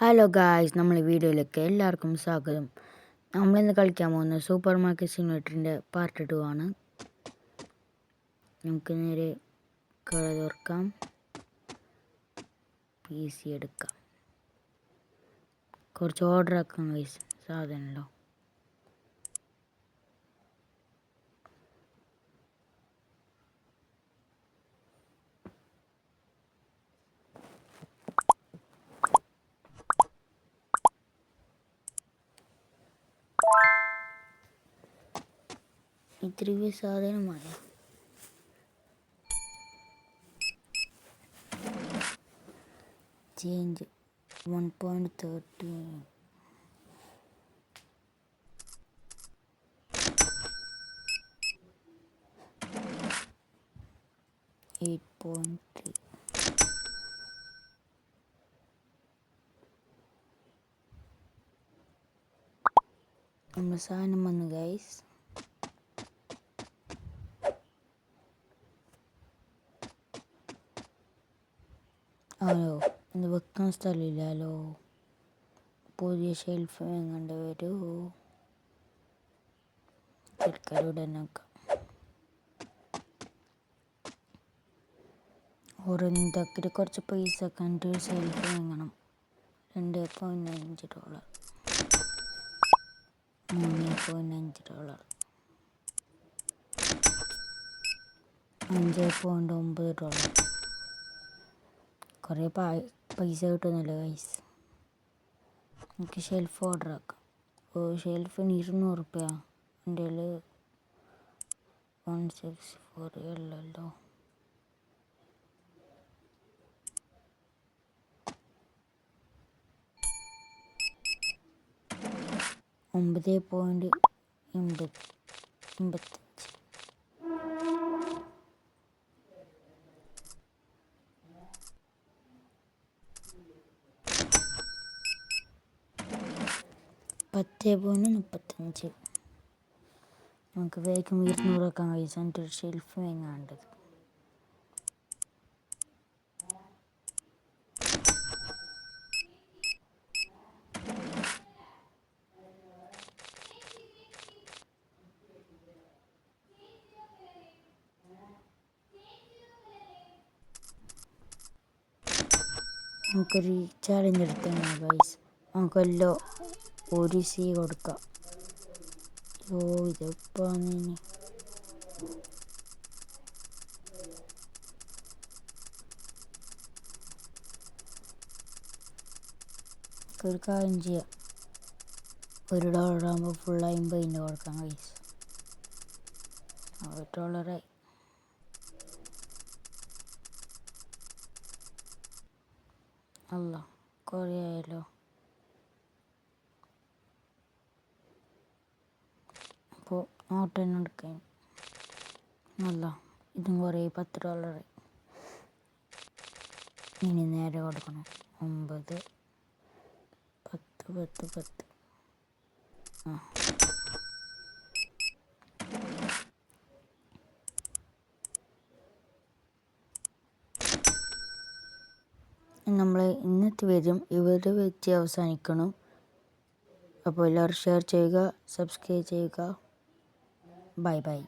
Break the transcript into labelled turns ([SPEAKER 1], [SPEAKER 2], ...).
[SPEAKER 1] Hello guys, നമ്മൾ ഈ വീഡിയോയിലേക്ക് എല്ലാവർക്കും സ്വാഗതം. നമ്മളിന്ന് കളിക്കാൻ പോകുന്ന സൂപ്പർ മാർക്കറ്റ് സിമുലേറ്ററിൻ്റെ പാർട്ട് 2 ആണ്. നമുക്ക് നേരെ കട തുറക്കാം, PC എടുക്കാം, കുറച്ച് ഓർഡർ ആക്കാം ഗൈസ്. സാധനമല്ലോ ഇത്തിരി സാധനം മതി. ചേഞ്ച് 1.30 8.3 നമ്മുടെ സാധനം വന്നു ഗൈസ്. ഹലോ, ഇത് വെക്കാൻ സ്ഥലമില്ലല്ലോ. പുതിയ ഷെൽഫ് വാങ്ങേണ്ടി വരുമോ? തൽക്കാലം നോക്കാം. ഓരോന്നൊക്കെ കുറച്ച് പൈസ കണ്ട് ഷെൽഫ് വാങ്ങണം. $2.5 $3.5 $5.9. കുറേ പൈസ കിട്ടുന്നില്ല ഗൈസ്. എനിക്ക് ഷെൽഫ് ഓർഡർ ആക്കാം. ഷെൽഫിന് $200. എൻ്റെ കയ്യിൽ 164 അല്ലല്ലോ. $9.85. 10.35. നമുക്ക് വേഗം 200 ആക്കാൻ കഴിയും. എൻ്റെ ഒരു ഷെൽഫ് വാങ്ങാണ്ടത്. നമുക്കൊരു ചാലഞ്ച് എടുത്താൽ ഗൈസ്. നമുക്കെല്ലോ ഒരു C കൊടുക്കാം. ഇതെപ്പാണ് ഇനി? ഒരു കാര്യം ചെയ്യാം. $1 ആകുമ്പോൾ ഫുൾ 50 കൊടുക്കാം ഗൈസ്. $1 അല്ല, കുറേ ആയല്ലോ. അപ്പോൾ നോട്ടന്നെ എടുക്കാൻ അല്ല, ഇതും കുറേ $10. ഇനി നേരെ കൊടുക്കണം. 9 10 10 10. നമ്മൾ ഇന്നത്തെ വീഡിയോ ഇവിടെ വെച്ച് അവസാനിക്കണം. അപ്പോൾ എല്ലാവരും ഷെയർ ചെയ്യുക, സബ്സ്ക്രൈബ് ചെയ്യുക. Bye bye.